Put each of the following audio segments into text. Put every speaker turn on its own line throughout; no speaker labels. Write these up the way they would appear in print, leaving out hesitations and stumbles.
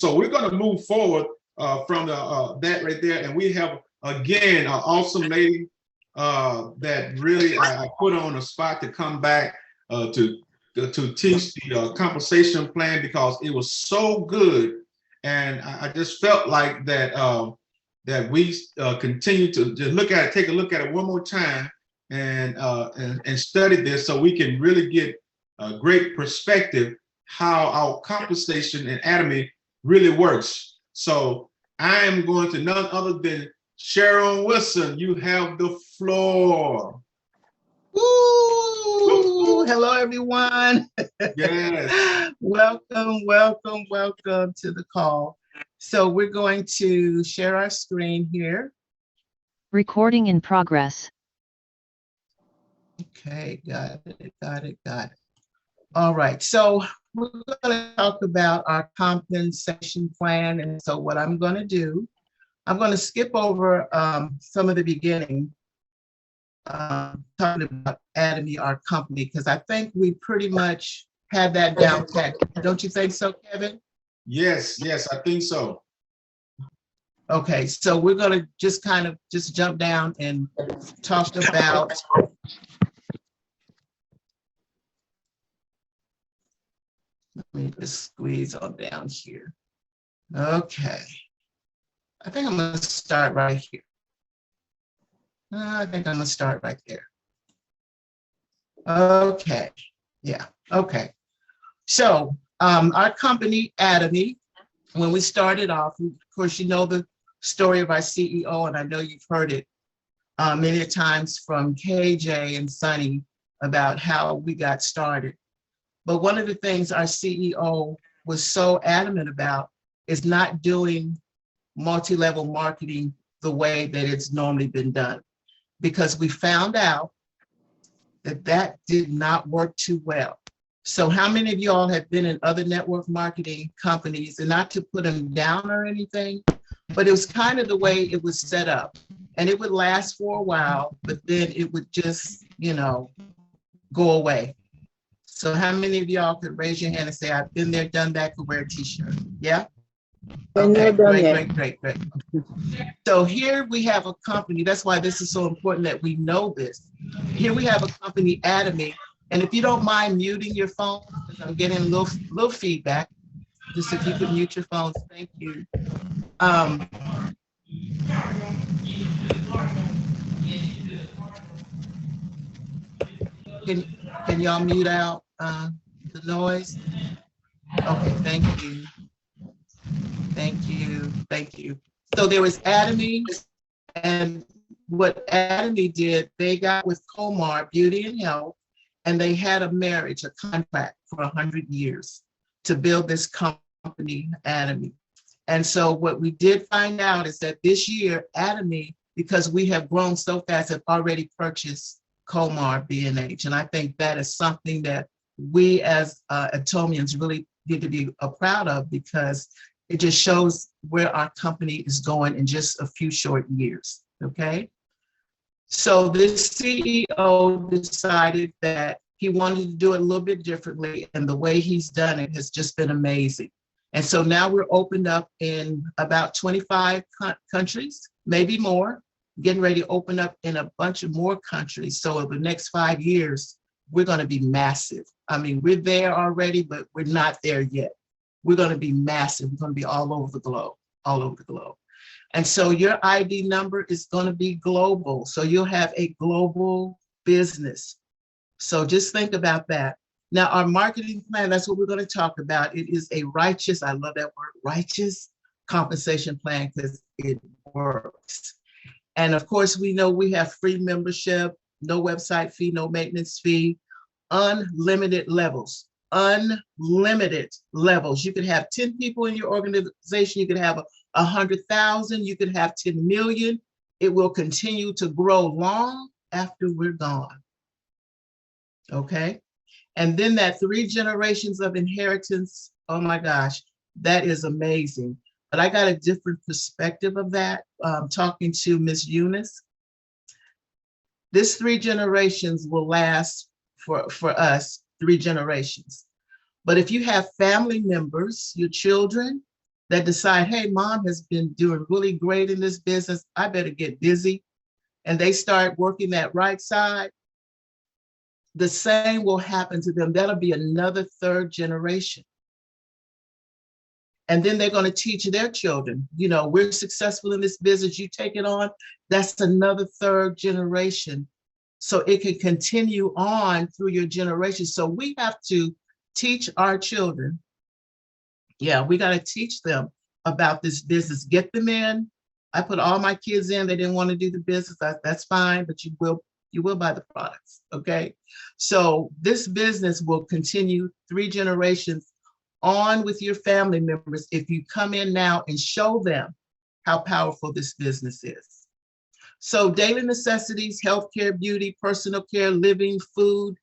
So we're going to move forward from that right there. And we have, again, an awesome lady that really I put on the spot to come back to teach the compensation plan, because it was so good. And I just felt like that that we continue to just look at it, take a look at it one more time, and study this, so we can really get a great perspective how our compensation in Atomy really works. So I am going to none other than Sharon Wilson. You have the floor.
Woo! Hello, everyone.
Yes.
Welcome, welcome, welcome to the call. So we're going to share our screen here.
Recording in progress.
Okay, got it. All right, so we're going to talk about our compensation plan. And so what I'm going to do, I'm going to skip over some of the beginning, talking about Atomy, our company, because I think we pretty much had that down pat. Don't you think so, Kevin?
Yes, I think so.
Okay, so we're going to just kind of just jump down and talk about let me just squeeze on down here. Okay, I think I'm going to start right here. I think I'm going to start right there. Okay, yeah, okay. So our company, Atomy, when we started off, of course, you know the story of our CEO, and I know you've heard it many times from KJ and Sonny about how we got started. But one of the things our CEO was so adamant about is not doing multi-level marketing the way that it's normally been done, because we found out that that did not work too well. So how many of y'all have been in other network marketing companies, and not to put them down or anything, but it was kind of the way it was set up, and it would last for a while, but then it would just, you know, go away. So how many of y'all could raise your hand and say, I've been there, done that, could wear a t-shirt? Yeah? Okay, great. So here we have a company, that's why this is so important that we know this. Here we have a company, Atomy, and if you don't mind muting your phone, because I'm getting a little feedback, just if you could mute your phones, thank you. Can y'all mute out the noise? Okay, thank you. So there was Atomy, and what Atomy did, they got with Comar Beauty and Health, and they had a marriage, a contract for 100 years to build this company, Atomy. And so what we did find out is that this year, Atomy, because we have grown so fast, have already purchased Comar B&H. And I think that is something that we as Atomians really need to be proud of, because it just shows where our company is going in just a few short years, okay? So this CEO decided that he wanted to do it a little bit differently, and the way he's done it has just been amazing. And so now we're opened up in about 25 countries, maybe more, getting ready to open up in a bunch of more countries. So in the next 5 years, we're going to be massive. I mean, we're there already, but we're not there yet. We're going to be massive. We're going to be all over the globe, And so your ID number is going to be global. So you'll have a global business. So just think about that. Now, our marketing plan, that's what we're going to talk about. It is a righteous, I love that word, righteous compensation plan, because it works. And of course, we know we have free membership, no website fee, no maintenance fee, unlimited levels. Unlimited levels. You could have 10 people in your organization. You could have 100,000. You could have 10 million. It will continue to grow long after we're gone. Okay. And then that 3 generations of inheritance. Oh my gosh, that is amazing. But I got a different perspective of that. Talking to Miss Eunice. This 3 generations will last for us 3 generations. But if you have family members, your children that decide, hey, mom has been doing really great in this business. I better get busy. And they start working that right side. The same will happen to them. That'll be another third generation. And then they're going to teach their children, you know, we're successful in this business, you take it on. That's another third generation. So it can continue on through your generation. So we have to teach our children. Yeah, we got to teach them about this business, get them in. I put all my kids in, they didn't want to do the business. That's fine, but you will buy the products, okay? So this business will continue 3 generations on with your family members if you come in now and show them how powerful this business is. So daily necessities, healthcare, beauty, personal care, living, food,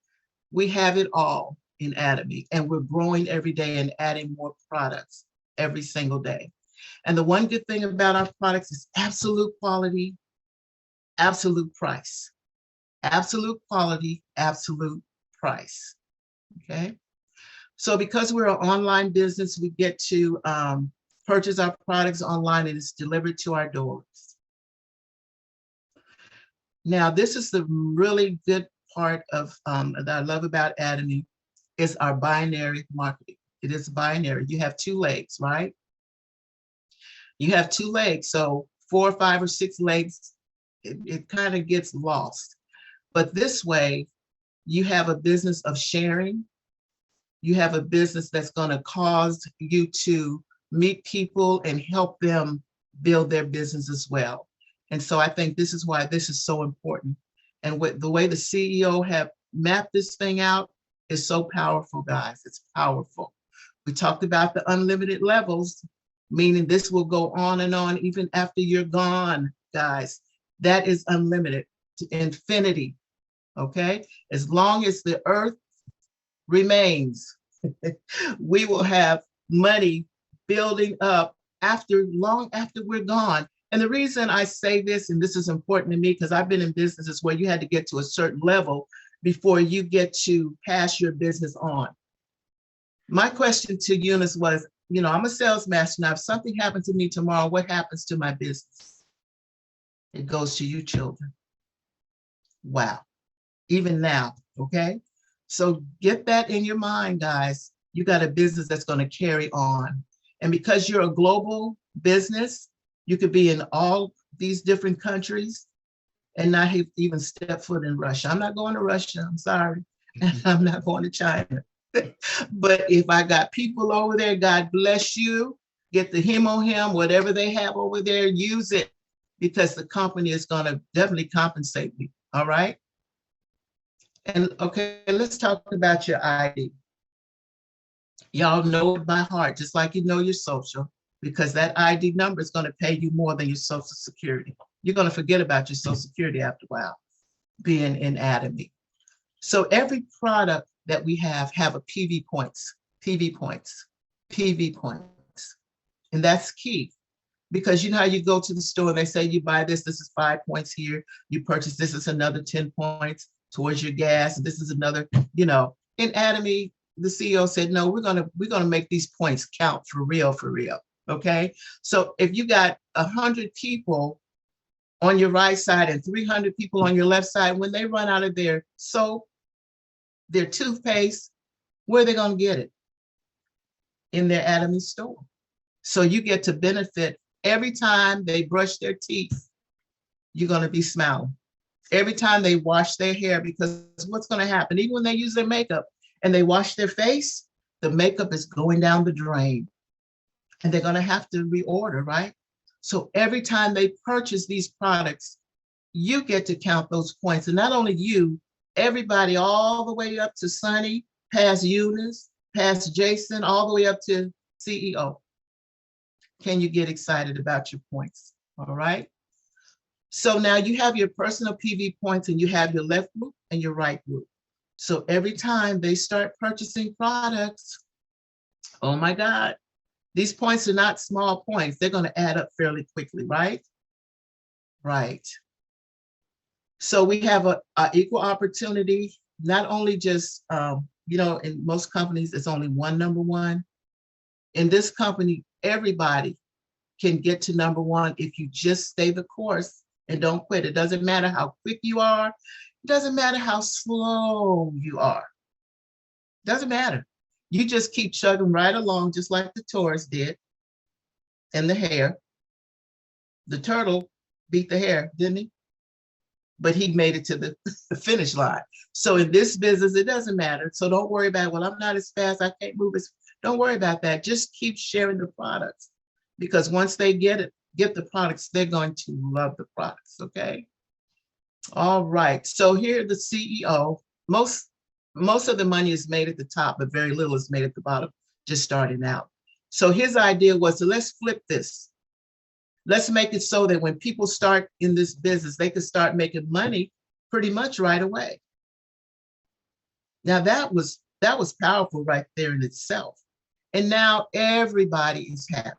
we have it all in Atomy, and we're growing every day and adding more products every single day. And the one good thing about our products is absolute quality, absolute price. Absolute quality, absolute price, okay? So because we're an online business, we get to purchase our products online and it's delivered to our doors. Now, this is the really good part of that I love about Atomy is our binary marketing. It is binary. You have 2 legs, right? You have 2 legs, so 4, 5, or 6 legs, it kind of gets lost. But this way, you have a business of sharing. You have a business that's going to cause you to meet people and help them build their business as well. And so I think this is why this is so important. And with the way the CEO have mapped this thing out is so powerful, guys. It's powerful. We talked about the unlimited levels, meaning this will go on and on even after you're gone, guys. That is unlimited to infinity, okay? As long as the earth remains, we will have money building up long after we're gone. And the reason I say this, and this is important to me, because I've been in businesses where you had to get to a certain level before you get to pass your business on. My question to Eunice was, you know, I'm a sales master now. If something happened to me tomorrow, what happens to my business? It goes to you children. Wow. Even now, okay? So get that in your mind, guys. You got a business that's going to carry on. And because you're a global business, you could be in all these different countries and not even step foot in Russia. I'm not going to Russia, I'm sorry. I'm not going to China. But if I got people over there, God bless you, get the him on him, whatever they have over there, use it, because the company is going to definitely compensate me, all right? And okay, let's talk about your ID. Y'all know it by heart, just like you know your social, because that ID number is going to pay you more than your Social Security. You're going to forget about your Social Security after a while, being in Atomy. So every product that we have a PV points, PV points, PV points. And that's key, because you know how you go to the store and they say you buy this is 5 points here, you purchase this is another 10 points towards your gas, and this is another, you know. In Atomy, the CEO said, no, we're gonna make these points count for real, okay? So if you got 100 people on your right side and 300 people on your left side, when they run out of their soap, their toothpaste, where are they gonna get it? In their Atomy store. So you get to benefit every time they brush their teeth, you're gonna be smiling. Every time they wash their hair, because what's gonna happen, even when they use their makeup and they wash their face, the makeup is going down the drain and they're gonna have to reorder, right? So every time they purchase these products, you get to count those points. And not only you, everybody all the way up to Sunny, past Eunice, past Jason, all the way up to CEO. Can you get excited about your points? All right. So now you have your personal PV points and you have your left group and your right group. So every time they start purchasing products, oh my God, these points are not small points. They're going to add up fairly quickly, right? Right. So we have a equal opportunity, not only just, you know, in most companies, it's only one number one. In this company, Everybody can get to number one if you just stay the course and don't quit. It doesn't matter how quick you are. It doesn't matter how slow you are. Doesn't matter. You just keep chugging right along, just like the tortoise did and the hare. The turtle beat the hare, didn't he? But he made it to the finish line. So in this business, it doesn't matter. So don't worry about, well, I'm not as fast, I can't move as, don't worry about that. Just keep sharing the products, because once they get the products, they're going to love the products, okay? All right, so here the CEO, most of the money is made at the top, but very little is made at the bottom, just starting out. So his idea was to let's flip this. Let's make it so that when people start in this business, they can start making money pretty much right away. Now that was powerful right there in itself. And now everybody is happy.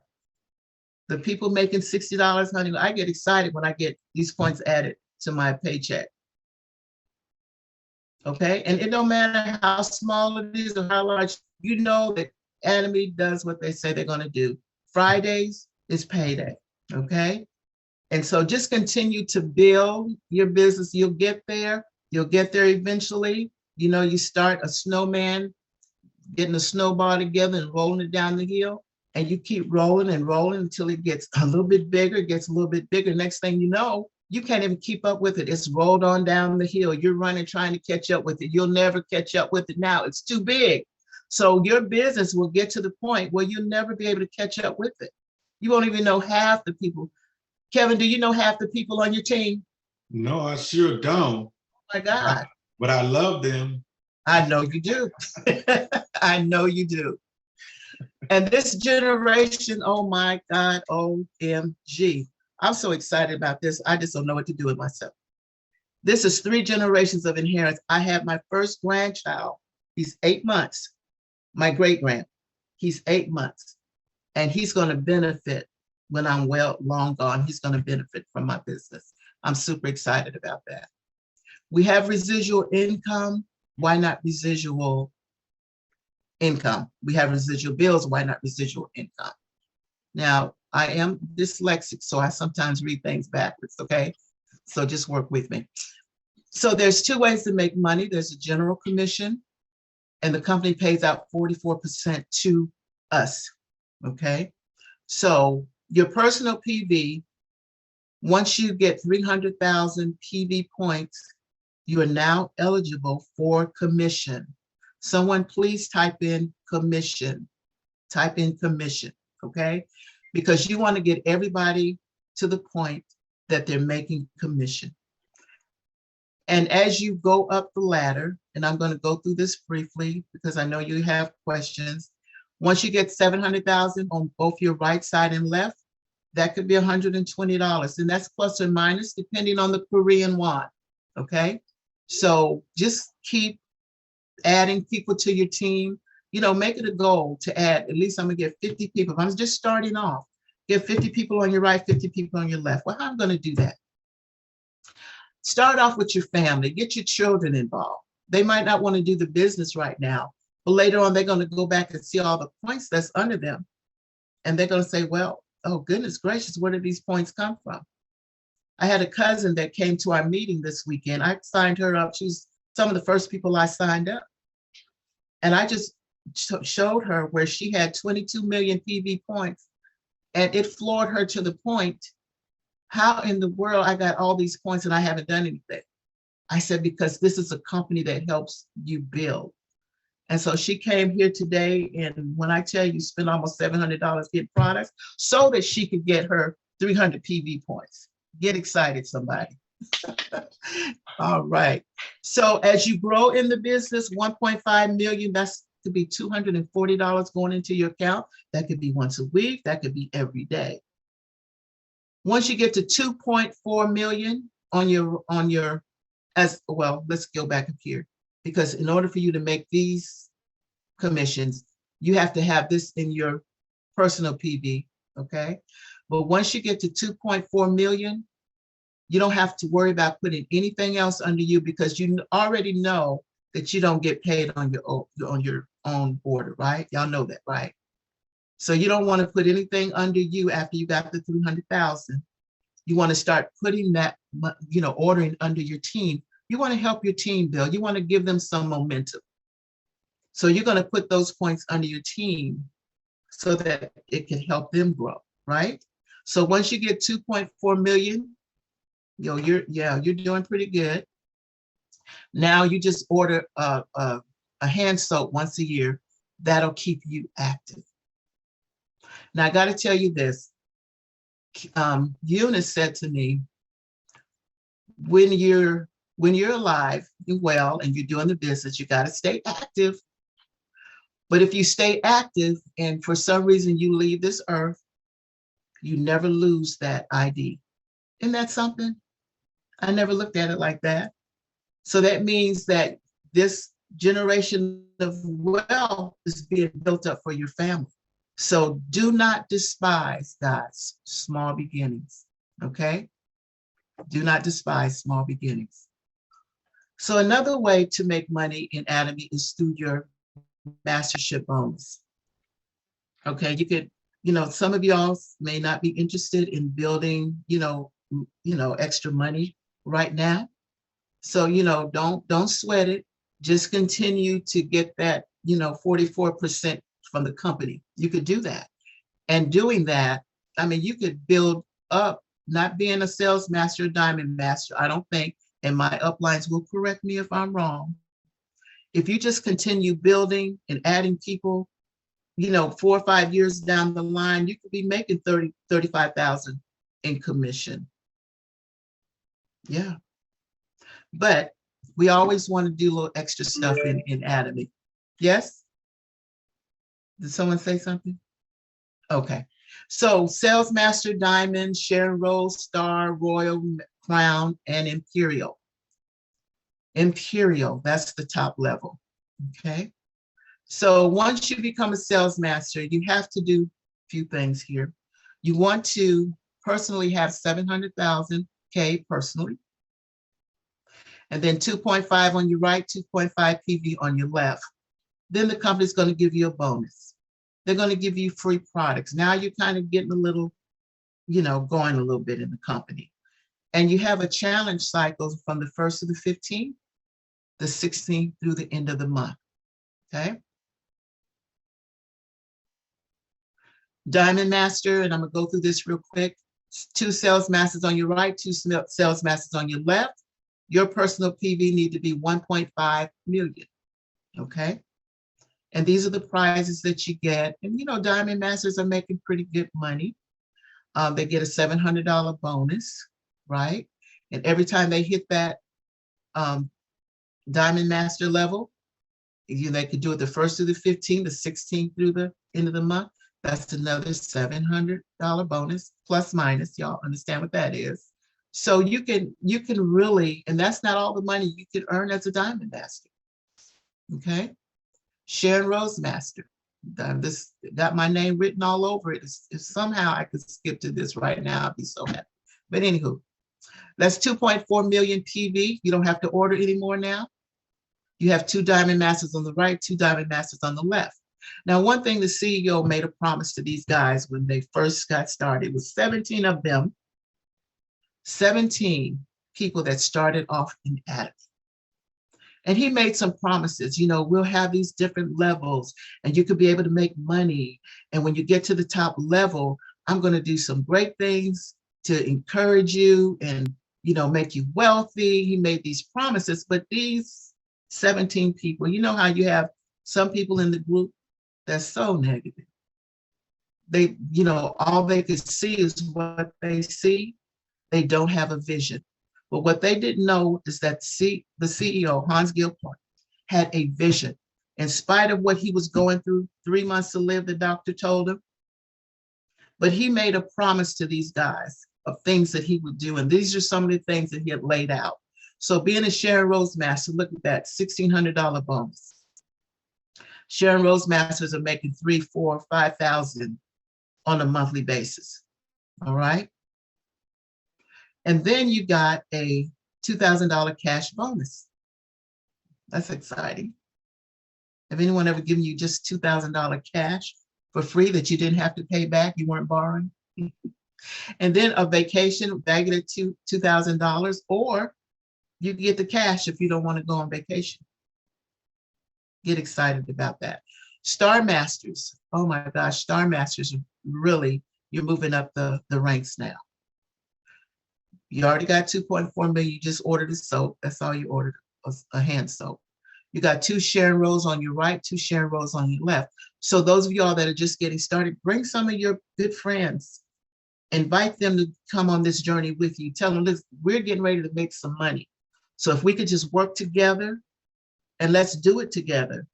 The people making $60, honey, I get excited when I get these points added to my paycheck. Okay, and it don't matter how small it is or how large, you know that Atomy does what they say they're gonna do. Fridays is payday, okay? And so just continue to build your business. You'll get there eventually. You know, you start a snowman, getting a snowball together and rolling it down the hill, and you keep rolling and rolling until it gets a little bit bigger, it gets a little bit bigger. Next thing you know, you can't even keep up with it. It's rolled on down the hill. You're running, trying to catch up with it. You'll never catch up with it now. It's too big. So your business will get to the point where you'll never be able to catch up with it. You won't even know half the people. Kevin, do you know half the people on your team?
No, I sure don't.
Oh my God.
But I love them.
I know you do. I know you do. And this generation, oh my God, OMG. I'm so excited about this. I just don't know what to do with myself. This is 3 generations of inheritance. I had my first grandchild. He's 8 months. My great grand, he's 8 months. And he's going to benefit when I'm long gone. He's going to benefit from my business. I'm super excited about that. We have residual income. Why not residual income? We have residual bills. Why not residual income? Now, I am dyslexic, so I sometimes read things backwards, okay? So just work with me. So there's 2 ways to make money. There's a general commission, and the company pays out 44% to us, okay? So your personal PV, once you get 300,000 PV points, you are now eligible for commission. Someone please type in commission. Type in commission, okay? Because you want to get everybody to the point that they're making commission. And as you go up the ladder, and I'm going to go through this briefly because I know you have questions. Once you get 700,000 on both your right side and left, that could be $120. And that's plus or minus depending on the Korean won, okay? So just keep adding people to your team. You know, make it a goal to add, at least I'm gonna get 50 people. If I'm just starting off, get 50 people on your right, 50 people on your left. Well, how am I gonna do that? Start off with your family, get your children involved. They might not wanna do the business right now, but later on, they're gonna go back and see all the points that's under them. And they're gonna say, well, oh goodness gracious, where did these points come from? I had a cousin that came to our meeting this weekend. I signed her up. She's some of the first people I signed up. And I just showed her where she had 22 million PV points, and it floored her to the point, how in the world I got all these points and I haven't done anything? I said, because this is a company that helps you build. And so she came here today, and when I tell you, spent almost $700 getting products so that she could get her 300 PV points. Get excited, somebody. All right. So as you grow in the business, 1.5 million, that's could be $240 going into your account. That could be once a week. That could be every day. Once you get to 2.4 million on your, as well, let's go back up here, because in order for you to make these commissions, you have to have this in your personal PV, okay? But once you get to 2.4 million, you don't have to worry about putting anything else under you, because you already know that you don't get paid on your own border, right? Y'all know that, right? So you don't want to put anything under you after you got the 300,000. You want to start putting that, ordering under your team. You want to help your team build. You want to give them some momentum. So you're going to put those points under your team so that it can help them grow, right? So once you get 2.4 million, you're doing pretty good. Now you just order a hand soap once a year. That'll keep you active. Now I got to tell you this. Eunice said to me, when you're alive, you're well, and you're doing the business, you got to stay active. But if you stay active and for some reason you leave this earth, you never lose that ID. Isn't that something? I never looked at it like that. So that means that this generation of wealth is being built up for your family. So do not despise, guys, small beginnings, okay? Do not despise small beginnings. So another way to make money in Atomy is through your mastership bonus. Okay, you could, some of y'all may not be interested in building, extra money right now. So, don't sweat it. Just continue to get that, 44% from the company. You could do that. And doing that, I mean, you could build up, not being a sales master, diamond master, I don't think, and my uplines will correct me if I'm wrong. If you just continue building and adding people, 4 or 5 years down the line, you could be making 30, 35,000 in commission. Yeah. But we always want to do a little extra stuff in Atomy. Yes? Did someone say something? Okay. So Sales Master Diamond, Sharon Rose, Star, Royal, Crown, and Imperial. Imperial, that's the top level. Okay. So once you become a sales master, you have to do a few things here. You want to personally have 700,000 K personally. And then 2.5 on your right, 2.5 PV on your left. Then the company's going to give you a bonus. They're going to give you free products. Now you're kind of getting a little, going a little bit in the company. And you have a challenge cycle from the 1st to the 15th, the 16th through the end of the month. Okay. Diamond Master, and I'm going to go through this real quick. 2 sales masters on your right, 2 sales masters on your left. Your personal PV need to be 1.5 million. Okay. And these are the prizes that you get. And, Diamond Masters are making pretty good money. They get a $700 bonus, right? And every time they hit that Diamond Master level, they could do it the 1st through the 15th, the 16th through the end of the month. That's another $700 bonus, plus minus. Y'all understand what that is. So you can really, and that's not all the money you can earn as a Diamond Master. Okay. Sharon Rose Master. This got my name written all over it. If somehow I could skip to this right now, I'd be so happy. But anywho, that's 2.4 million PV. You don't have to order anymore now. You have 2 Diamond Masters on the right, 2 Diamond Masters on the left. Now, one thing the CEO made a promise to these guys when they first got started was 17 of them, 17 people that started off in Atomy. And he made some promises, we'll have these different levels and you could be able to make money. And when you get to the top level, I'm going to do some great things to encourage you and, make you wealthy. He made these promises, but these 17 people, how you have some people in the group that's so negative. They, all they could see is what they see. They don't have a vision. But what they didn't know is that the CEO, Hans Gilport, had a vision. In spite of what he was going through, 3 months to live, the doctor told him. But he made a promise to these guys of things that he would do. And these are some of the things that he had laid out. So being a Sharon Rose Master, look at that, $1,600 bonus. Sharon Rose Masters are making 3, 4, 5,000 on a monthly basis. All right. And then you got a $2,000 cash bonus. That's exciting. Have anyone ever given you just $2,000 cash for free that you didn't have to pay back. You weren't borrowing. And then a vacation, bag it at $2,000, or you get the cash if you don't want to go on vacation. Get excited about that. Star Masters. Oh my gosh, Star Masters are really, you're moving up the ranks now. You already got 2.4 million. You just ordered a soap. That's all you ordered, a hand soap. You got 2 Sharon Rose on your right, 2 Sharon Rose on your left. So those of y'all that are just getting started, bring some of your good friends. Invite them to come on this journey with you. Tell them, listen, we're getting ready to make some money. So if we could just work together, and let's do it together,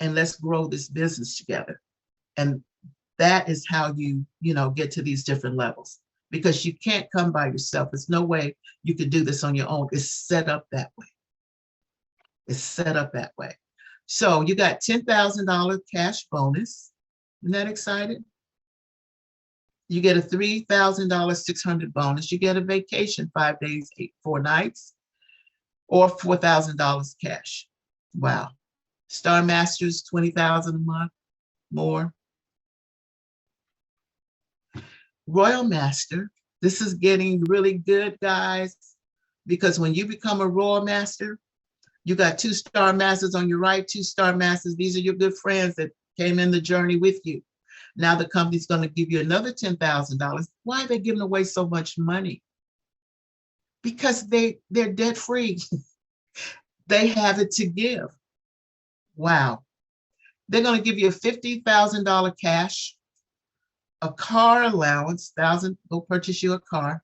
and let's grow this business together. And that is how you get to these different levels, because you can't come by yourself. There's no way you could do this on your own. It's set up that way. It's set up that way. So you got $10,000 cash bonus. Isn't that exciting? You get a $3,000 600 bonus. You get a vacation, 5 days, 4 nights, or $4,000 cash. Wow. Star Masters, $20,000 a month, more. Royal Master, this is getting really good, guys, because when you become a Royal Master, you got 2 Star Masters on your right, 2 Star Masters. These are your good friends that came in the journey with you. Now the company's going to give you another $10,000. Why are they giving away so much money? Because they're debt free. They have it to give. Wow. They're going to give you a $50,000 cash, a car allowance, $1,000, go purchase you a car.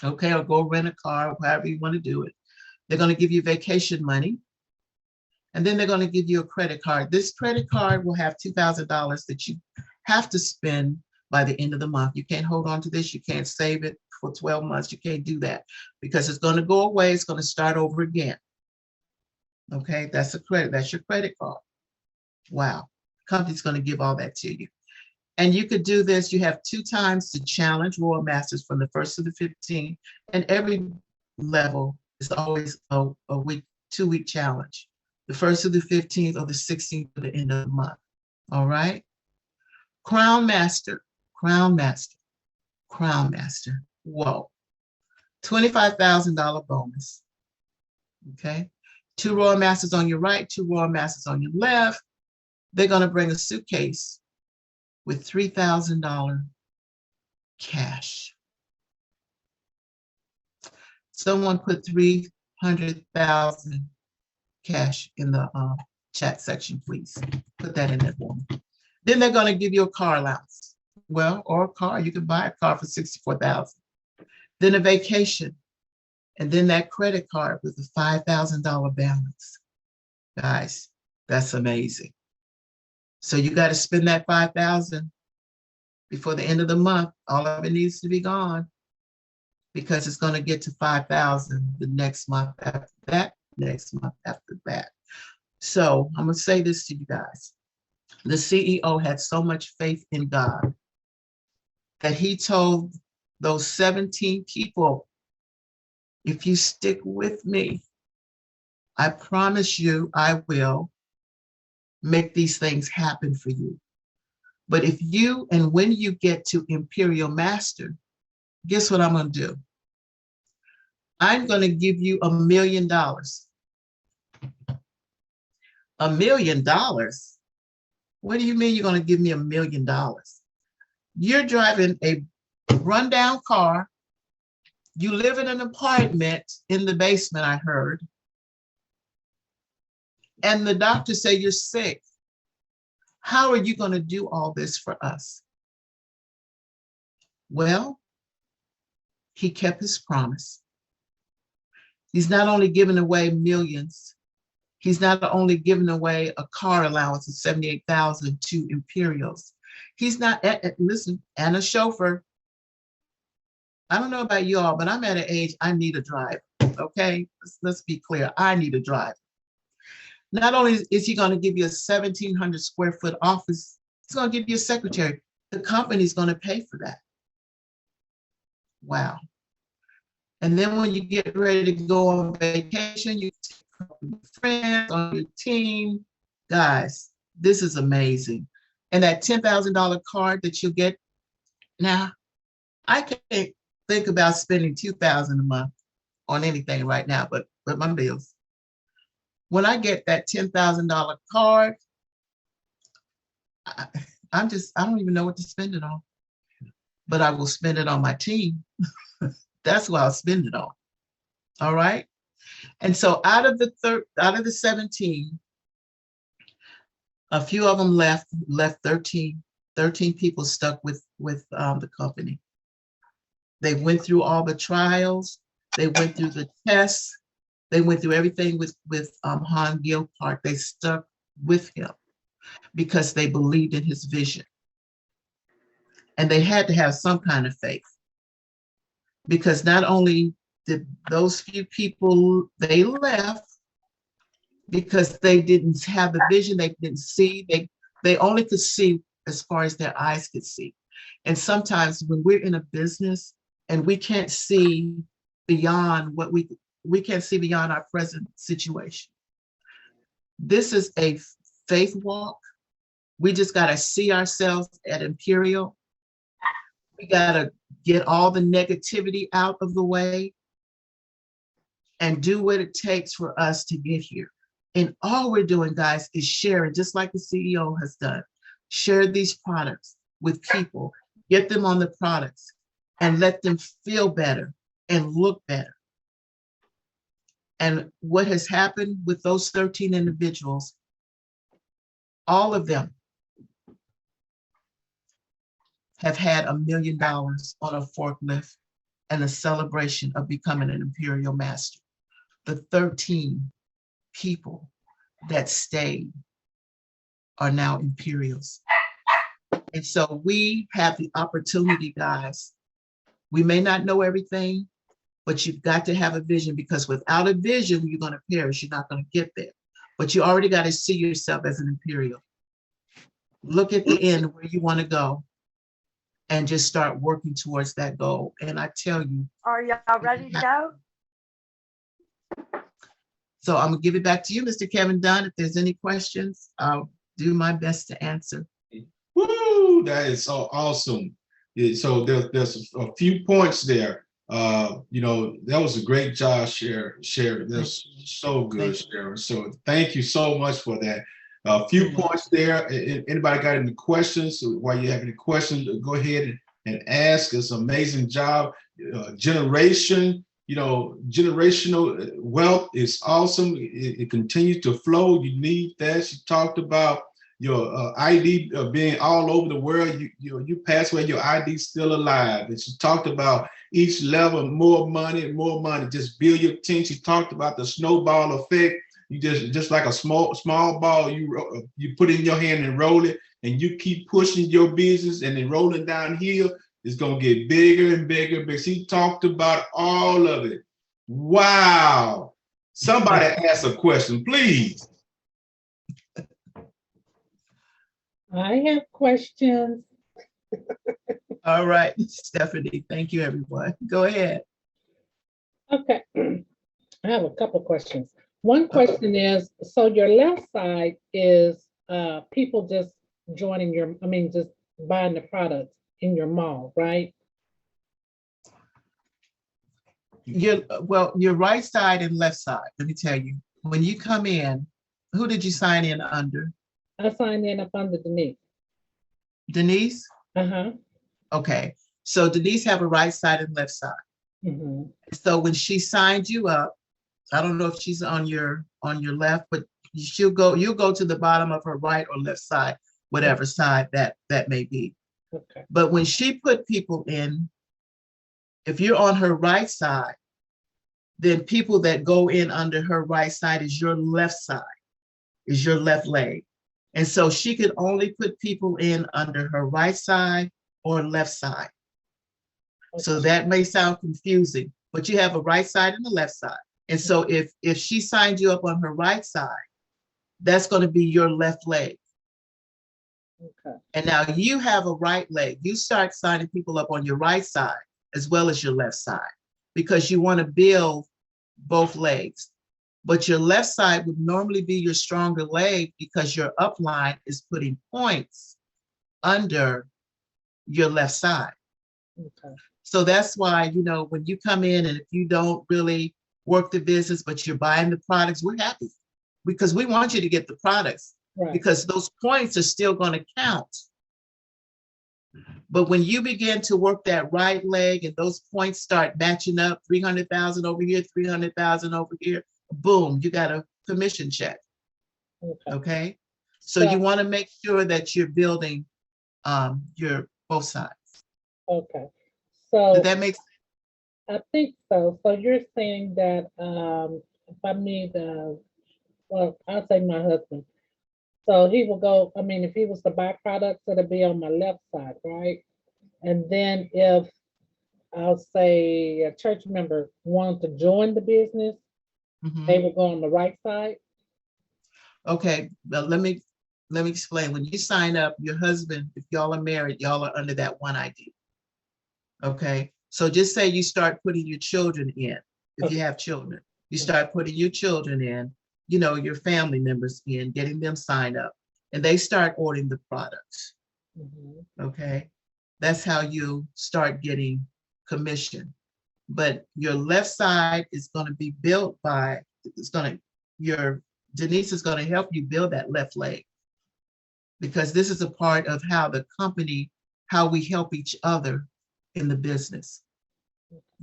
Okay, or go rent a car, however you want to do it. They're going to give you vacation money. And then they're going to give you a credit card. This credit card will have $2,000 that you have to spend by the end of the month. You can't hold on to this. You can't save it for 12 months. You can't do that because it's going to go away. It's going to start over again. Okay, that's a credit. That's your credit card. Wow. The company's going to give all that to you. And you could do this. You have 2 times to challenge Royal Masters from the 1st to the 15th. And every level is always a week, 2-week challenge. The 1st to the 15th or the 16th to the end of the month. All right. Crown Master, Crown Master, Crown Master. Whoa. $25,000 bonus. Okay. 2 Royal Masters on your right, 2 Royal Masters on your left. They're going to bring a suitcase with $3,000 cash. Someone put 300,000 cash in the chat section, please. Put that in there for me. Then they're going to give you a car allowance. Well, or a car. You can buy a car for $64,000. Then a vacation. And then that credit card with a $5,000 balance. Guys, that's amazing. So you got to spend that $5,000 before the end of the month. All of it needs to be gone because it's going to get to $5,000 the next month after that, next month after that. So I'm going to say this to you guys. The CEO had so much faith in God that he told those 17 people, if you stick with me, I promise you I will make these things happen for you. But if you and when you get to Imperial Master, guess what I'm going to do? I'm going to give you $1 million. $1 million? What do you mean you're going to give me $1 million? You're driving a rundown car. You live in an apartment in the basement, I heard. And the doctor say you're sick. How are you going to do all this for us? Well, he kept his promise. He's not only giving away millions, he's not only giving away a car allowance of $78,000 to Imperials. He's not, listen, and a chauffeur. I don't know about you all, but I'm at an age I need a driver, okay? Let's be clear, I need a driver. Not only is he going to give you a 1,700 square foot office, he's going to give you a secretary. The company's going to pay for that. Wow. And then when you get ready to go on vacation, you take friends on your team. Guys, this is amazing. And that $10,000 card that you get now, I can't think about spending $2,000 a month on anything right now, but my bills. When I get that $10,000 card, I, I don't even know what to spend it on, but I will spend it on my team. That's what I'll spend it on. All right. And so out of the 17, a few of them left 13 people stuck with the company. They went through all the trials. They went through the tests. They went through everything with Han Gilpart. They stuck with him because they believed in his vision. And they had to have some kind of faith, because not only did those few people, they left because they didn't have the vision, they didn't see, they only could see as far as their eyes could see. And sometimes when we're in a business and we can't see beyond what we can't see beyond our present situation. This is a faith walk. We just got to see ourselves at Imperial. We got to get all the negativity out of the way and do what it takes for us to get here. And all we're doing, guys, is sharing, just like the CEO has done. Share these products with people, get them on the products, and let them feel better and look better. And what has happened with those 13 individuals, all of them have had $1 million on a forklift and a celebration of becoming an Imperial Master. The 13 people that stayed are now Imperials. And so we have the opportunity, guys. We may not know everything, but you've got to have a vision, because without a vision, you're going to perish. You're not going to get there. But you already got to see yourself as an Imperial. Look at the end where you want to go and just start working towards that goal. And I tell you.
Are y'all ready to go?
So I'm gonna give it back to you, Mr. Kevin Dunn. If there's any questions, I'll do my best to answer.
Woo, that is so awesome. So there's a few points there. You know, that was a great job, Sherry. That's so good, Sherry. So thank you so much for that. A few points there. Anybody got any questions? While you have any questions, go ahead and ask. It's an amazing job. Generational wealth is awesome. It continues to flow. You need that. She talked about your ID being all over the world. You pass away, your ID still alive. And she talked about each level, more money, just build your team. She talked about the snowball effect. You just like a small ball, you put it in your hand and roll it, and you keep pushing your business, and then rolling downhill, it's gonna get bigger and bigger. But she talked about all of it. Wow. Somebody ask a question, please.
I have questions.
All right, Stephanie, thank you, everyone. Go ahead.
Okay, I have a couple questions. One question is, so your left side is people just joining just buying the products in your mall, right?
Your right side and left side, let me tell you, when you come in, who did you sign in under?
I signed in up under Denise.
Denise?
Uh-huh.
Okay, so Denise have a right side and left side.
Mm-hmm.
So when she signed you up, I don't know if she's on your left, but you'll go to the bottom of her right or left side, whatever side that may be.
Okay.
But when she put people in, if you're on her right side, then people that go in under her right side is your left side, is your left leg. And so she could only put people in under her right side or left side. Okay. So that may sound confusing, but you have a right side and a left side. And so if she signed you up on her right side, that's going to be your left leg. Okay. And now you have a right leg. You start signing people up on your right side as well as your left side, because you want to build both legs. But your left side would normally be your stronger leg because your upline is putting points under your left side.
Okay.
So that's why, you know, when you come in and if you don't really work the business, but you're buying the products, we're happy because we want you to get the products
Right.
because those points are still going to count. But when you begin to work that right leg and those points start matching up, 300,000 over here, 300,000 over here, boom, you got a commission check.
Okay.
Okay. So you want to make sure that you're building your both sides.
Okay.
Did
So
that make sense?
I think so. So you're saying that if I need, well, I'll say my husband. So he will go, I mean, if he was to buy products, it'll be on my left side, right? And then if I'll say a church member wanted to join the business,
Mhm.
they will go on the right side.
Okay, well, let me explain. When you sign up, your husband, if y'all are married, y'all are under that one ID. Okay, so just say you start putting your children in, if you have children, you start putting your children in, you know, your family members in, getting them signed up, and they start ordering the products.
Mhm.
Okay, that's how you start getting commission. But your left side is going to be built by, your Denise is going to help you build that left leg. Because this is a part of how the company, how we help each other in the business.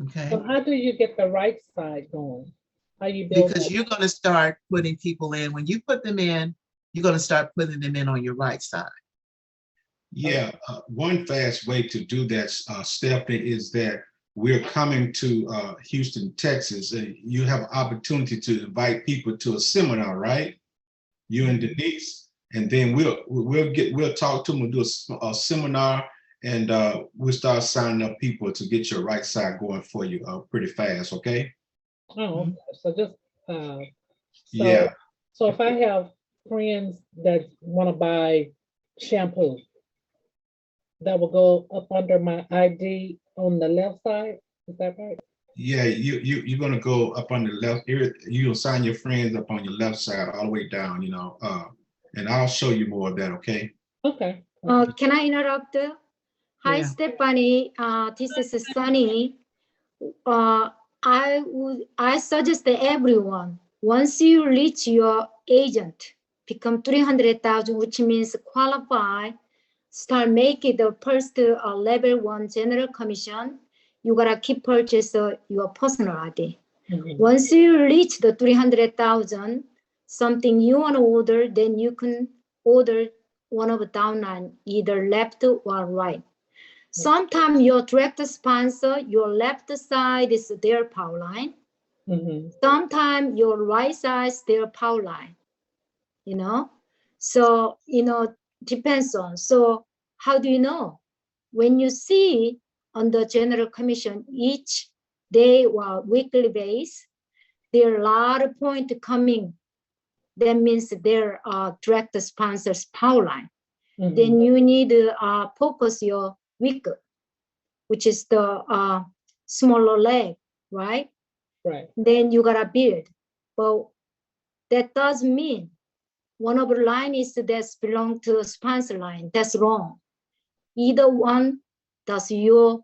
Okay,
So how do you get the right side going? How you build
because
that?
you're going to start putting people in. When you put them in, you're going to start putting them in on your right side.
Yeah, one fast way to do that, Stephanie, is that we're coming to Houston, Texas, and you have an opportunity to invite people to a seminar, right? You and Denise, and then we'll talk to them, we'll do a seminar, and we'll start signing up people to get your right side going for you pretty fast, okay?
Oh, okay. So just,
Yeah.
so if I have friends that want to buy shampoo, that will go up under my ID on the left side, is that right?
Yeah, you're gonna go up on the left. You'll sign your friends up on your left side all the way down, you know. And I'll show you more of that, okay?
Okay.
Can I interrupt? Hi,
Yeah.
Stephanie. This is Sunny. I suggest that everyone, once you reach your agent, become 300,000, which means qualify, start making the first level 1 general commission, you gotta keep purchase your personal ID.
Mhm.
Once you reach the 300,000, something you want to order, then you can order one of the downline, either left or right. Sometimes your direct sponsor, your left side is their power line.
Mhm.
Sometimes your right side is their power line, you know? So, depends on. So how do you know? When you see on the general commission each day or weekly base, there are a lot of points coming. That means there are direct sponsors power line.
Mhm.
Then you need to focus your week, which is the smaller leg, right?
Right.
Then you gotta build. But that doesn't mean one of the line is that belong to a sponsor line. That's wrong. Either one does your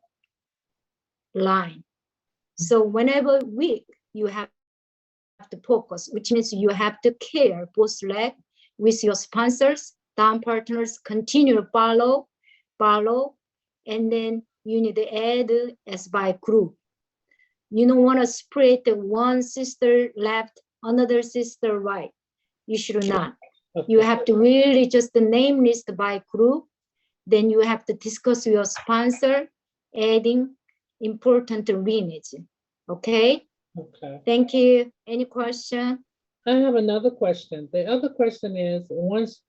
line. So whenever week, you have to focus, which means you have to care both leg with your sponsors, down partners, continue to follow, and then you need to add as by group. You don't want to spread one sister left, another sister right. You should not. You have to really just name list by group. Then you have to discuss your sponsor, adding important lineage. Okay?
Okay.
Thank you. Any question?
I have another question. The other question is, once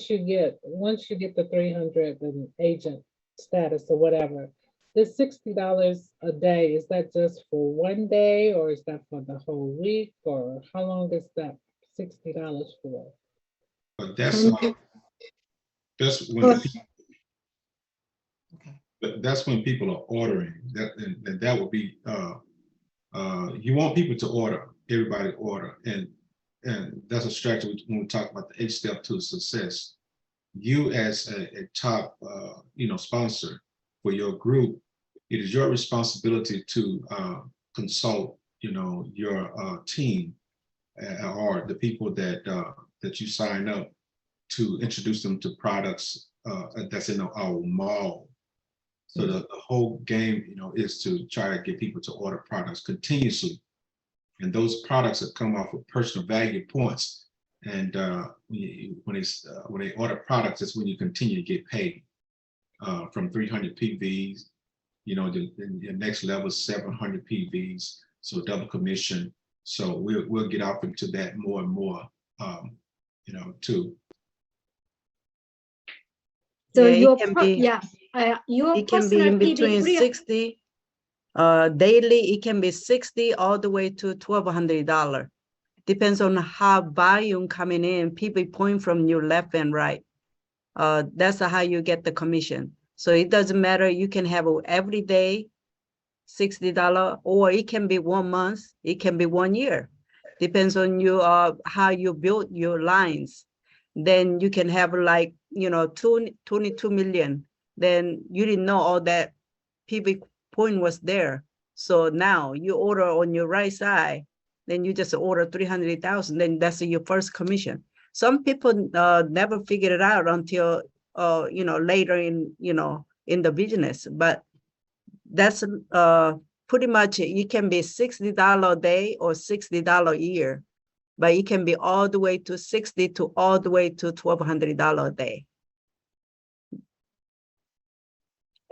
you get the 300 and agent status or whatever, this $60 a day, is that just for one day or is that for the whole week, or how long is that $60 for?
But that's when
Okay.
that's when people are ordering. And that would be you want people to order, everybody order, and that's a strategy when we talk about the 8 step to success. you as a top, sponsor for your group, it is your responsibility to consult, your team or the people that you sign up to introduce them to products that's in our mall. So the whole game, is to try to get people to order products continuously. And those products that come off of personal value points. And when they order products, that's when you continue to get paid from 300 PVs. The next level is 700 PVs, so double commission. So we'll get off into that more and more, too.
So
Yeah,
your
it can be,
your
it can be
personal
in between
PV
60, daily, it can be 60 all the way to $1,200. Depends on how volume coming in, people point from your left and right. That's how you get the commission. So it doesn't matter, you can have every day $60, or it can be 1 month, it can be 1 year. Depends on you how you build your lines. Then you can have 22 million. Then you didn't know all that PV point was there. So now you order on your right side, then you just order 300,000, then that's your first commission. Some people never figured it out until later in the business, but that's pretty much it can be $60 a day or $60 a year, but it can be all the way to 60 to all the way to $1,200 a day.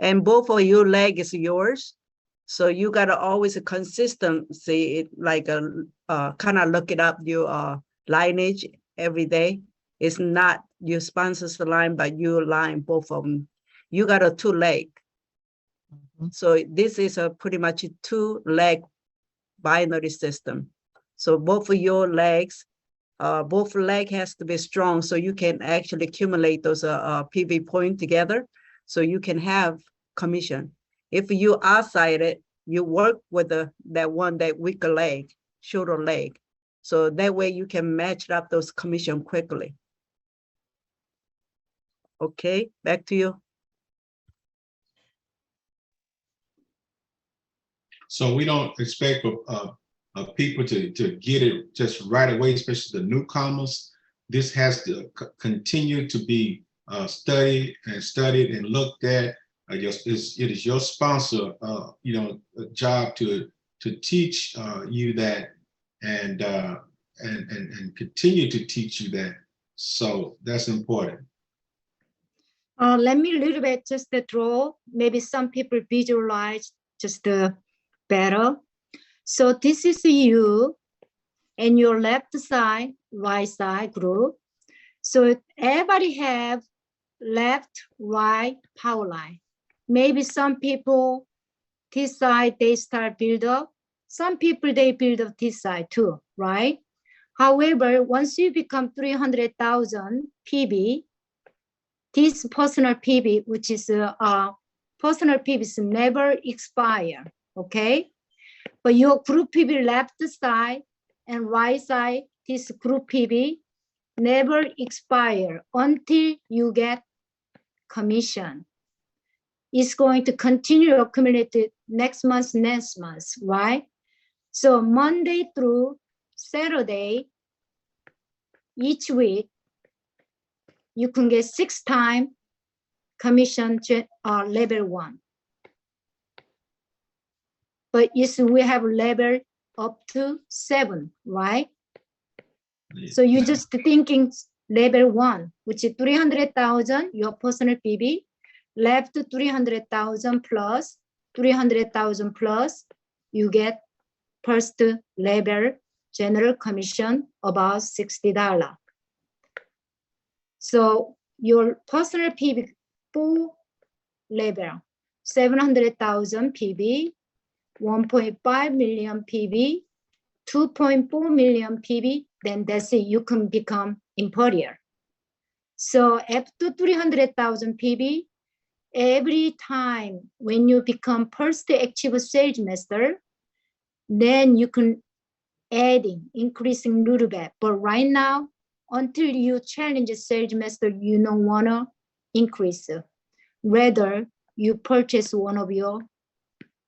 And both of your leg is yours. So you gotta always consistency, like kind of look it up, your lineage every day. It's not your sponsor's line, but your line, both of them. You got a 2-leg. So this is a pretty much a 2-leg binary system. So both of your legs, both leg has to be strong, so you can actually accumulate those PV point together, so you can have commission. If you outside it, you work with that weaker leg, shorter leg. So that way you can match up those commission quickly. Okay, back to you.
So we don't expect people to get it just right away, especially the newcomers. This has to continue to be studied and looked at. It is your sponsor, job to teach you that and continue to teach you that. So that's important.
Let me a little bit just draw. Maybe some people visualize just better. So this is you and your left side, right side group. So everybody have left, right power line. Maybe some people this side they start build up. Some people they build up this side too, right? However, once you become 300,000 PV, this personal PV, which is personal PVs never expire, okay? But your group PV left side and right side, this group PV never expire until you get commission. It's going to continue accumulated next month, right? So Monday through Saturday, each week, you can get 6 times commission level 1. But yes, we have level up to 7, right? So you just thinking level 1, which is 300,000, your personal PV, left 300,000 plus 300,000 plus, you get first level general commission about $60. So your personal PV full level, 700,000 PV, 1.5 million PV, 2.4 million PV, then that's it, you can become employer. So up to 300,000 PV, every time when you become first active sales master, then you can adding, increasing little bit. But right now, until you challenge a sales master, you don't wanna increase. Rather, you purchase one of your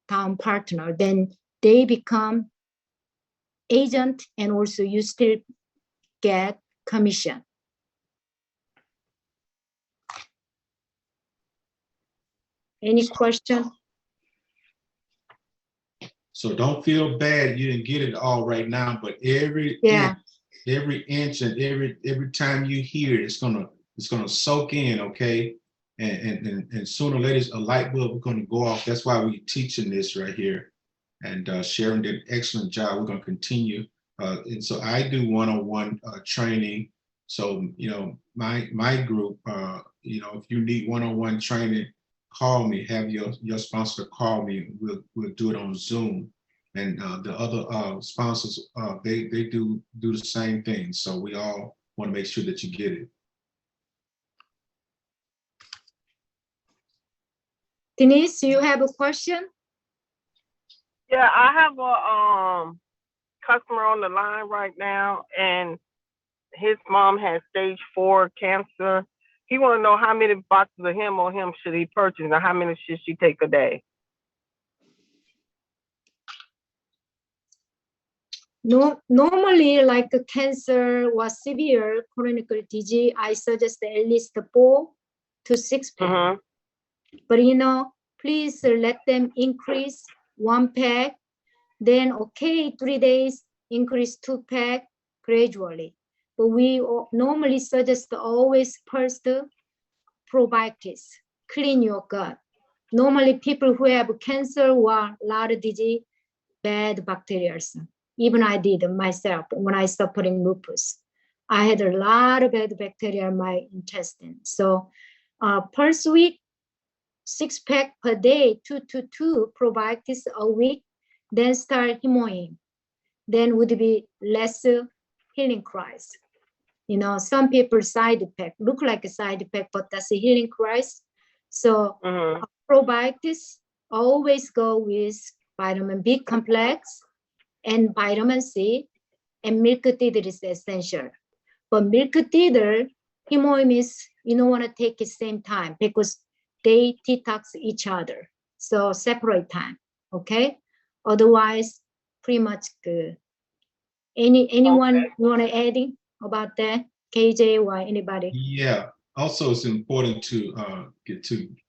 town partner, then they become agent and also you still get commission. Any question?
So don't feel bad you didn't get it all right now, but every inch and every time you hear it, it's gonna soak in, okay? And sooner or later a light bulb is gonna go off. That's why we're teaching this right here. And Sharon did an excellent job. We're gonna continue. And so I do one-on-one training. So my group, if you need one-on-one training, call me. Have your sponsor call me. We'll do it on Zoom. And the other sponsors, they do the same thing. So we all want to make sure that you get it.
Denise, you have a question?
Yeah, I have a customer on the line right now, and his mom has stage 4 cancer. He want to know how many boxes of him should he purchase, and how many should she take a day?
No, normally, like cancer was severe chronic disease, I suggest at least 4 to 6 packs. But please let them increase 1 pack. Then, okay, 3 days, increase 2 pack gradually. But we normally suggest always first probiotics, clean your gut. Normally, people who have cancer or a lot of disease, bad bacteria. Even I did myself when I suffering lupus. I had a lot of bad bacteria in my intestine. So first week, 6 pack per day, 2 to 2 probiotics a week, then start hemoing. Then would be less healing cries. Some people side effect, look like a side effect, but that's a healing cries. So probiotics always go with vitamin B complex and vitamin C, and milk tither is essential. But milk tither, hemoimis, you don't want to take at the same time because they detox each other. So separate time, okay? Otherwise, pretty much good. Anyone want to add about that? KJ or anybody?
Yeah. Also, it's important to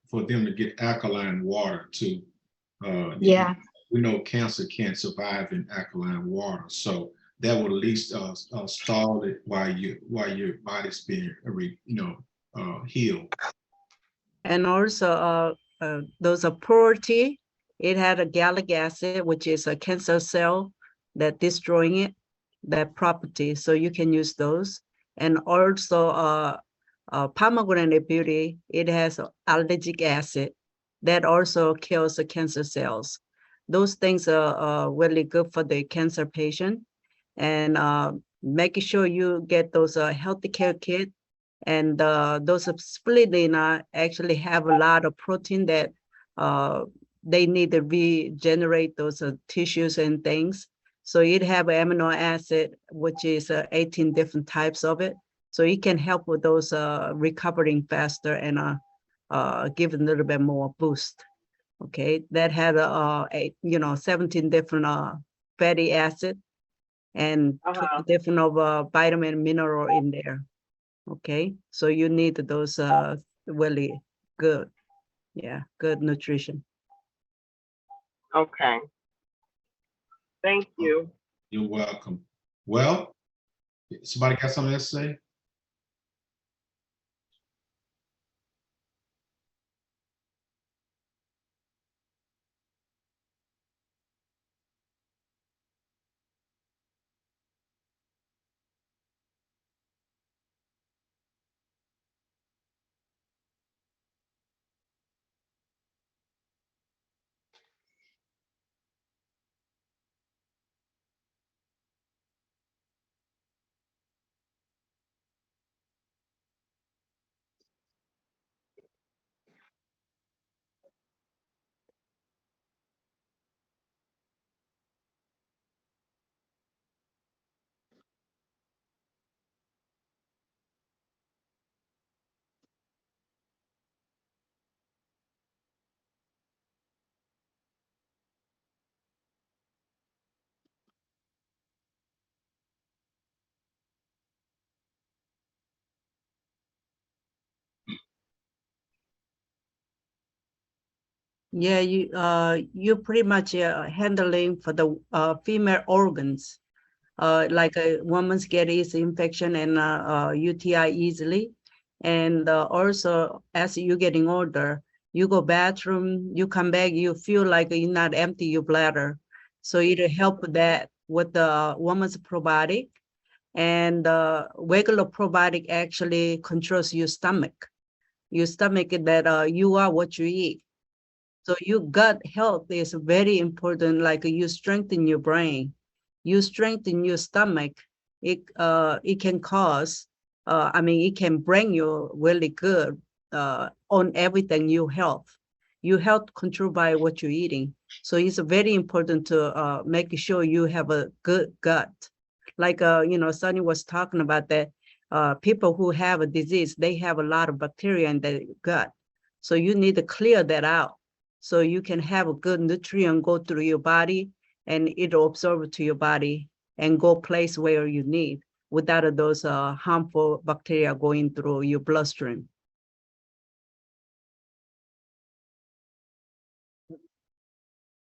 for them to get alkaline water too.
Yeah.
We know cancer can't survive in alkaline water, so that will at least stall it while your body's being healed.
And also, those are purity. It had a gallic acid, which is a cancer cell that destroying it, that property. So you can use those. And also, pomegranate beauty, it has allergic acid that also kills the cancer cells. Those things are really good for the cancer patient. And making sure you get those healthy care kit. And those spirulina actually have a lot of protein that they need to regenerate those tissues and things. So it have amino acid, which is 18 different types of it. So it can help with those recovering faster and give a little bit more boost. Okay, that had 17 different fatty acid and 20 different of vitamin mineral in there. Okay, so you need those really good, good nutrition.
Okay. Thank you.
You're welcome. Well, somebody got something else to say?
Yeah, you pretty much handling for the female organs. Like a woman's get yeast infection and UTI easily. And also, as you getting older, you go bathroom, you come back, you feel like you're not empty your bladder. So it help that with the woman's probiotic. And regular probiotic actually controls your stomach. Your stomach that you are what you eat. So your gut health is very important, like you strengthen your brain, you strengthen your stomach. It can cause, it can bring you really good on everything you health. You health control by what you're eating. So it's very important to make sure you have a good gut. Like, Sunny was talking about that people who have a disease, they have a lot of bacteria in their gut. So you need to clear that out so you can have a good nutrient go through your body and it'll absorb to your body and go place where you need without those harmful bacteria going through your bloodstream.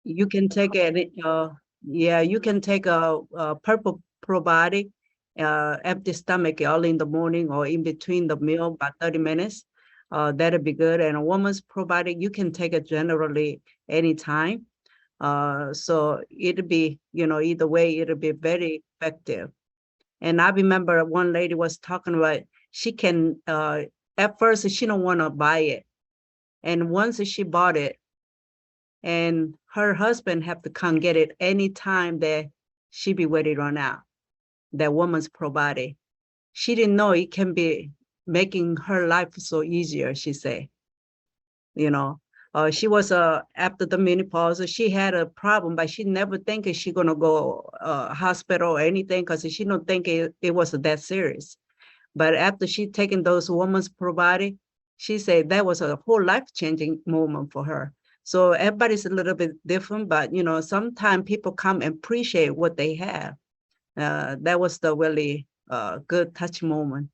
You can take you can take a purple probiotic, empty stomach early in the morning or in between the meal, about 30 minutes. That'll be good. And a woman's probiotic, you can take it generally anytime. So it'll be, either way, it'll be very effective. And I remember one lady was talking about, she can, at first she don't want to buy it. And once she bought it, and her husband have to come get it anytime that she be ready to run out, that woman's probiotic. She didn't know it can be making her life so easier, she said. She was after the menopause, she had a problem, but she never think she gonna go hospital or anything because she don't think it was that serious. But after she taken those woman's probiotic, she said that was a whole life-changing moment for her. So everybody's a little bit different, but sometimes people come and appreciate what they have. That was the really good touch moment.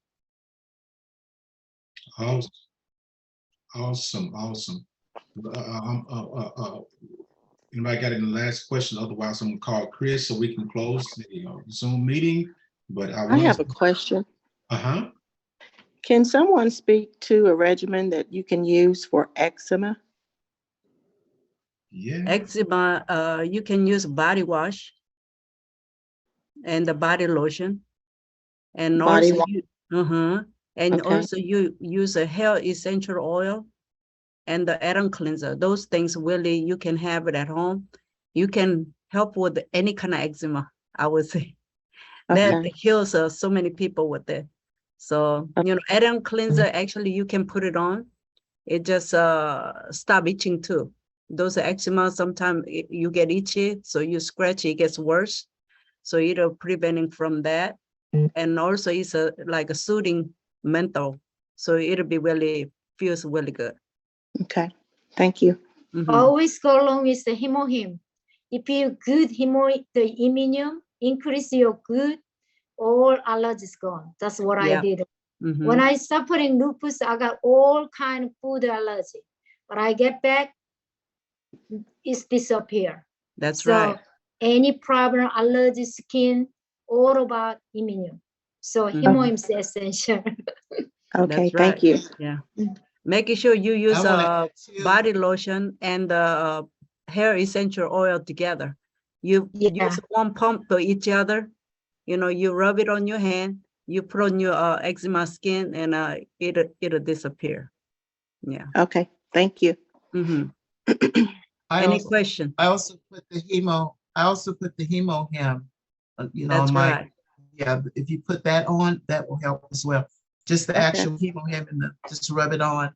Awesome. Anybody got any last question? Otherwise, I'm gonna call Chris so we can close the Zoom meeting. But
I have a question.
Uh-huh.
Can someone speak to a regimen that you can use for eczema?
Yeah.
Eczema, you can use body wash and the body lotion. And
Body
also,
Okay.
also you use a hair essential oil and the Atomy cleanser. Those things really, you can have it at home. You can help with any kind of eczema, I would say. That
Okay.
heals so many people with it. So, Atomy cleanser, actually, you can put it on. It just stop itching too. Those eczema, sometimes you get itchy, so you scratch, it gets worse. So it'll preventing from that. And also it's like a soothing menthol. So it'll be feels really good.
Okay. Thank you.
Always go along with the hemohim. If you good the immune, increase your good, all allergies gone. That's what I did. When I suffering lupus, I got all kind of food allergy. But I get back, it's disappear.
That's right.
Any problem, allergy, skin, all about immune. So hemohim is essential.
Okay. Thank you.
Yeah. Making sure you use body lotion and hair essential oil together. You use one pump to each other. You rub it on your hand. You put on your eczema skin, and it'll disappear. Yeah.
Okay. Thank you.
Any question?
I also put the hemohim,
That's right.
Yeah, if you put that on, that will help as well. Just the actual hemohim and just rub it on.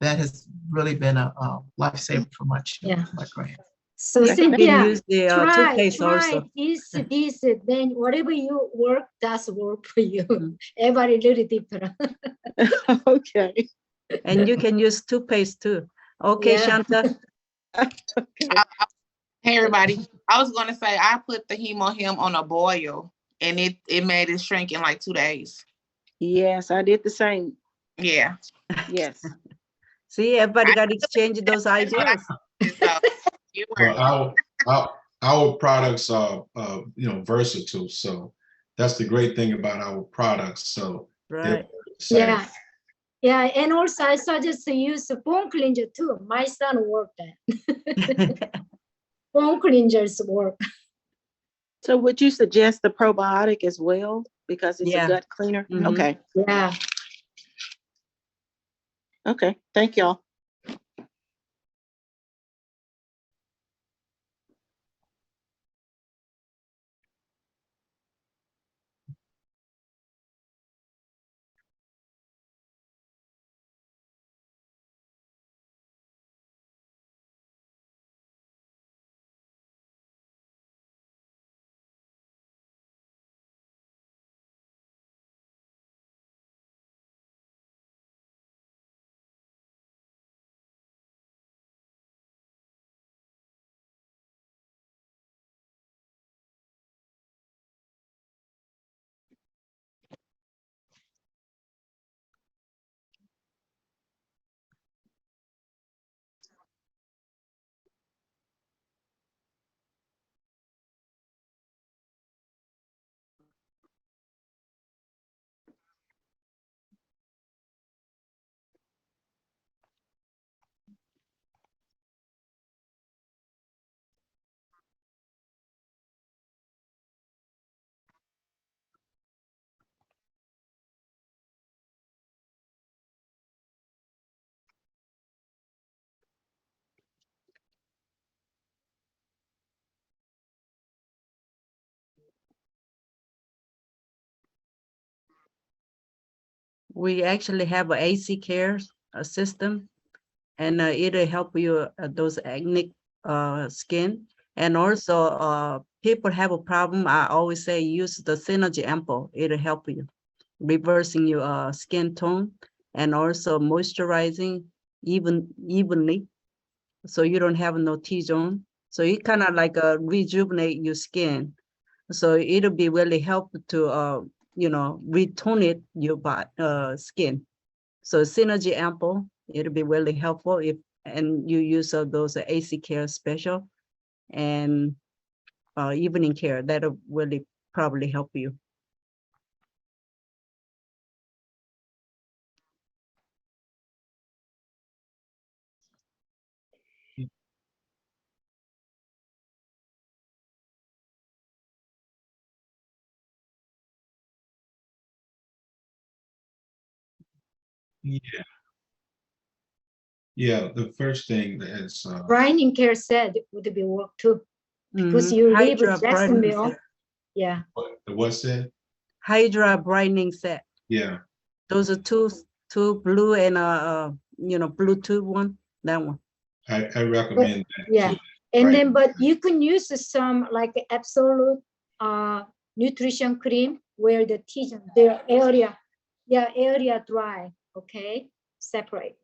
That has really been a lifesaver for my grand.
So
You can use the
try
toothpaste also.
this, then whatever you work, does work for you. Everybody really different.
Okay.
And you can use toothpaste too. Okay, Shanta.
Hey everybody, I was gonna say I put the hemohim on a boil and it made it shrink in like 2 days.
Yes, I did the same.
Yeah.
Yes.
See, everybody got to exchange those ideas.
So you were.
Well, our products are, versatile. So that's the great thing about our products. So they're
Right.
Yeah. Yeah, and also I suggest to use a phone cleanser too. My son worked that. Phone cleansers work.
So would you suggest the probiotic as well? Because it's a
Yeah.
gut cleaner?
Mhm.
Okay,
Yeah.
okay, thank y'all.
We actually have a AC care system, and it'll help you those acne skin. And also, people have a problem. I always say use the Synergy Ample. It'll help you reversing your skin tone and also moisturizing evenly, so you don't have no T-zone. So it kind of like rejuvenate your skin. So it'll be really helpful to retone it your skin. So Synergy Ample, it'll be really helpful if and you use those AC Care Special and evening care. That'll really probably help you.
Yeah. Yeah, the first thing is
Brightening care said it would be work too. Because
Mhm.
you live in
Hydra brightening
Jacksonville.
set.
Yeah.
what's that?
Hydra brightening set.
Yeah,
Those are two blue and Bluetooth one. That one.
I recommend that.
Yeah.
too.
And
Right.
then, but you can use some like absolute nutrition cream where the T-zone, their area, area dry, okay, separate.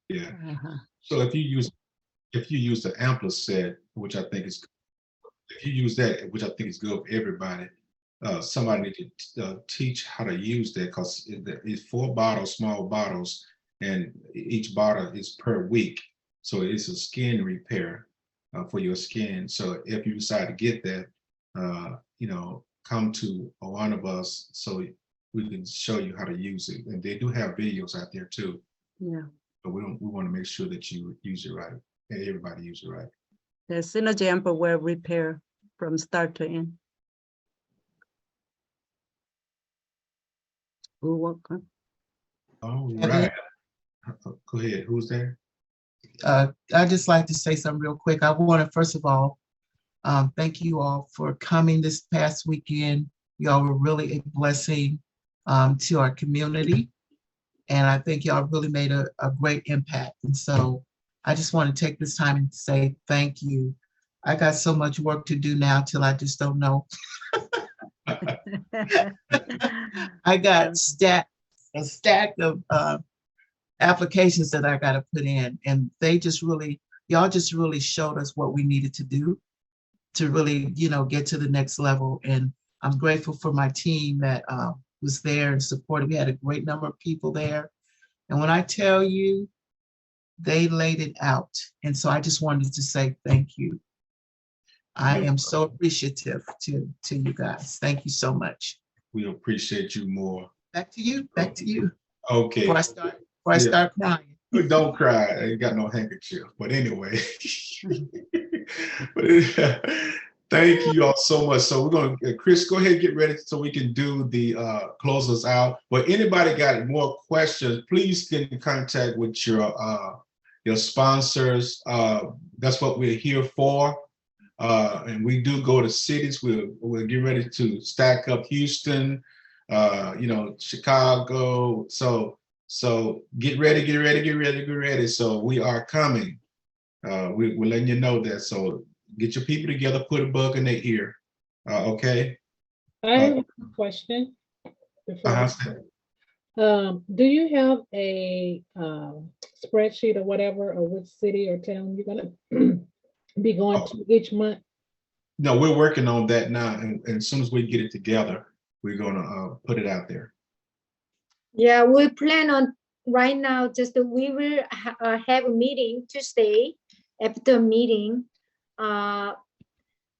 Yeah.
Uh-huh.
So if you use the Ampler set, which I think is, if you use that, which I think is good for everybody, somebody need to teach how to use that, because it's 4 bottles, small bottles, and each bottle is per week. So it's a skin repair for your skin. So if you decide to get that, come to one of us so we can show you how to use it. And they do have videos out there too.
Yeah.
But we want to make sure that you use it right, and everybody use it right.
The Synergy Ample will repair from start to end. Who work?
All
Have
right. Go ahead. Who's there?
I'd just like to say something real quick. I want to, first of all, thank you all for coming this past weekend. Y'all were really a blessing to our community. And I think y'all really made a great impact. And so I just want to take this time and say thank you. I got so much work to do now till I just don't know. I got a stack of applications that I got to put in, and y'all just really showed us what we needed to do to really, get to the next level. And I'm grateful for my team that was there and supported. We had a great number of people there. And when I tell you, they laid it out. And so I just wanted to say thank you. I am so appreciative to you guys. Thank you so much.
We appreciate you more.
Back to you. Back to you.
Okay.
Before I start crying.
Don't cry. I ain't got no handkerchief. But anyway. Thank you all so much. So we're going to, Chris, go ahead and get ready so we can do the close us out. But anybody got more questions, please get in contact with your sponsors. That's what we're here for. And we do go to cities. We'll get ready to stack up Houston, Chicago. So get ready. So we are coming. We're letting you know that. So get your people together, put a bug in their ear. Okay.
I have a question. Do you have a spreadsheet or whatever, or which city or town you're gonna be going to each month?
No, we're working on that now, and as soon as we get it together, we're gonna put it out there.
Yeah, we plan on right now. Just we will have a meeting Tuesday. After meeting,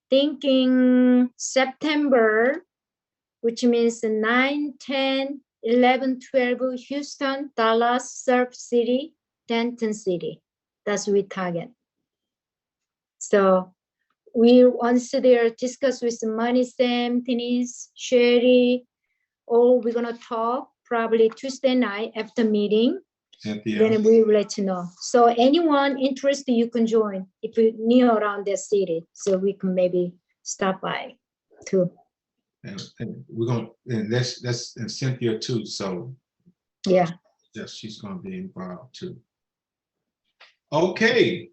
thinking September, which means 9, 10, 11, 12, Houston, Dallas, Surf City, Denton City. That's we target. So we once there discuss with Money Sam, Denise, Sherry, or we're gonna talk probably Tuesday night after meeting.
Cynthia.
Then we will let you know. So anyone interested, you can join if you're near around their city. So we can maybe stop by too.
And we're gonna, and that's and Cynthia too. So
yeah,
she's gonna be involved too. Okay,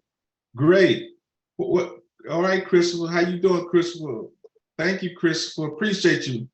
great. All right, Christopher, how you doing, Christopher? Thank you, Christopher. Appreciate you.